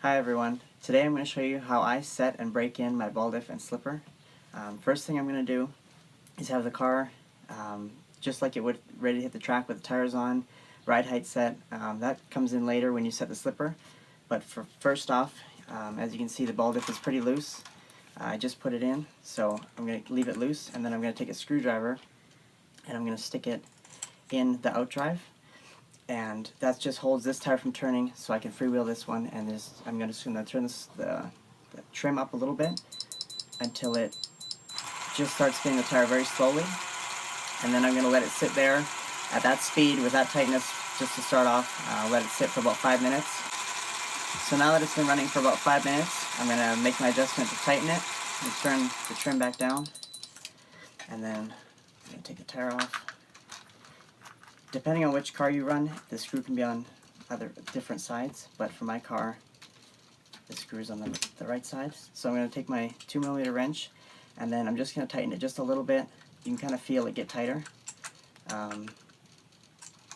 Hi everyone. Today I'm going to show you how I set and break in my ball diff and slipper. First thing I'm going to do is have the car just like it would, ready to hit the track with the tires on, ride height set. That comes in later when you set the slipper. But first off, as you can see, the ball diff is pretty loose. I just put it in, so I'm going to leave it loose, and then I'm going to take a screwdriver and I'm going to stick it in the outdrive. And that just holds this tire from turning, so I can freewheel this one. And I'm going to turn the trim up a little bit until it just starts spinning the tire very slowly. And then I'm going to let it sit there at that speed with that tightness just to start off. Let it sit for about 5 minutes. So now that it's been running for about 5 minutes, I'm going to make my adjustment to tighten it and turn the trim back down. And then I'm going to take the tire off. Depending on which car you run, the screw can be on different sides, but for my car, the screw is on the right side. So I'm going to take my 2mm wrench, and then I'm just going to tighten it just a little bit. You can kind of feel it get tighter.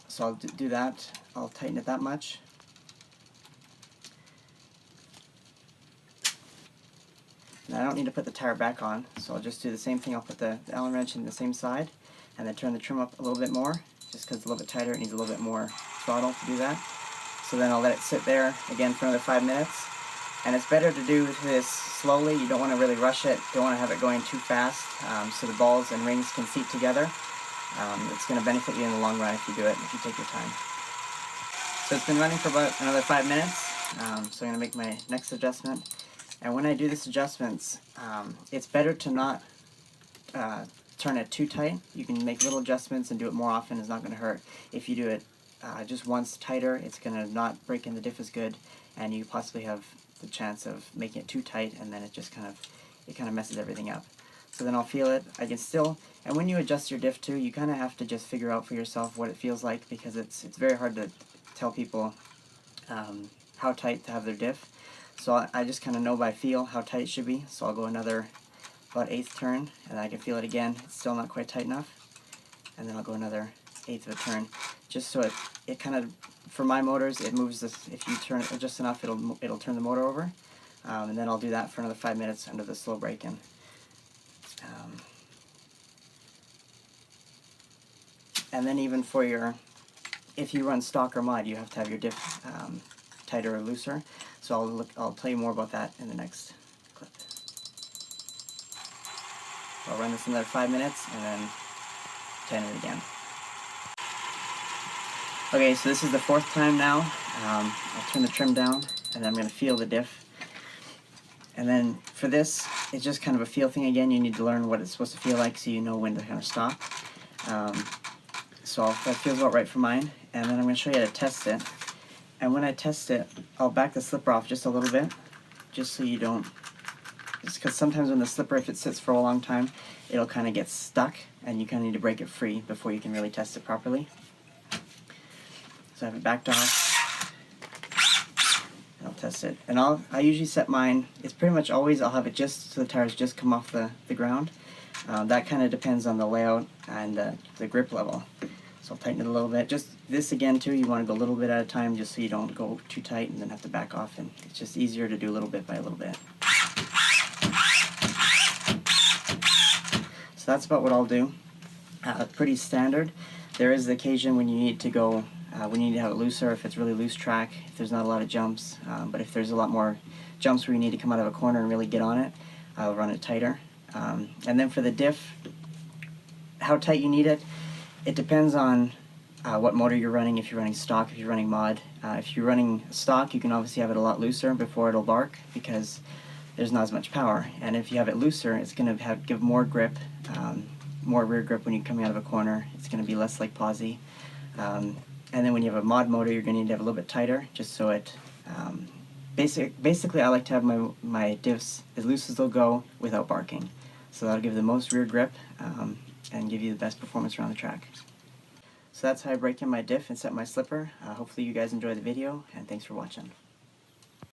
So I'll do that. I'll tighten it that much. And I don't need to put the tire back on, so I'll just do the same thing. I'll put the Allen wrench in the same side, and then turn the trim up a little bit more. Just because it's a little bit tighter, it needs a little bit more throttle to do that. So then I'll let it sit there again for another 5 minutes. And it's better to do this slowly. You don't want to really rush it. Don't want to have it going too fast, so the balls and rings can seat together. It's going to benefit you in the long run if you do it, if you take your time. So it's been running for about another 5 minutes. So I'm going to make my next adjustment. And when I do this adjustments, it's better to not turn it too tight. You can make little adjustments and do it more often. It's not going to hurt. If you do it just once tighter, it's going to not break in the diff as good, and you possibly have the chance of making it too tight, and then it just kind of messes everything up. So then I'll feel it. I can still, and when you adjust your diff too, you kind of have to just figure out for yourself what it feels like, because it's very hard to tell people how tight to have their diff. So I just kind of know by feel how tight it should be. So I'll go another about 1/8 turn, and I can feel it again. It's still not quite tight enough, and then I'll go another 1/8 of a turn, just so it kind of, for my motors, it moves this. If you turn it just enough, it'll turn the motor over, and then I'll do that for another 5 minutes under the slow break-in. And then even for if you run stock or mod, you have to have your diff tighter or looser. So I'll tell you more about that in the next clip. I'll run this another 5 minutes and then tighten it again. Okay, so this is the 4th time now. I'll turn the trim down, and then I'm going to feel the diff. And then for this, it's just kind of a feel thing again. You need to learn what it's supposed to feel like so you know when to kind of stop. So that feels about right for mine. And then I'm going to show you how to test it. And when I test it, I'll back the slipper off just a little bit, just so you don't. Just because sometimes when the slipper, if it sits for a long time, it'll kind of get stuck, and you kind of need to break it free before you can really test it properly. So I have it backed off, and I'll test it. And I usually set mine, it's pretty much always, I'll have it just so the tires just come off the ground. That kind of depends on the layout and the grip level. So I'll tighten it a little bit. Just this again too, you want to go a little bit at a time, just so you don't go too tight and then have to back off, and it's just easier to do a little bit by a little bit. So that's about what I'll do. Pretty standard. There is the occasion when you need to go, when you need to have it looser, if it's really loose track, if there's not a lot of jumps, but if there's a lot more jumps where you need to come out of a corner and really get on it, I'll run it tighter. And then for the diff, how tight you need it, it depends on what motor you're running. If you're running stock, if you're running mod. If you're running stock, you can obviously have it a lot looser before it'll bark, because there's not as much power. And if you have it looser, it's going to give more grip, more rear grip when you're coming out of a corner. It's going to be less like posi. And then when you have a mod motor, you're going to need to have a little bit tighter, just so it. Basically, I like to have my diffs as loose as they'll go without barking. So that'll give the most rear grip and give you the best performance around the track. So that's how I break in my diff and set my slipper. Hopefully you guys enjoy the video, and thanks for watching.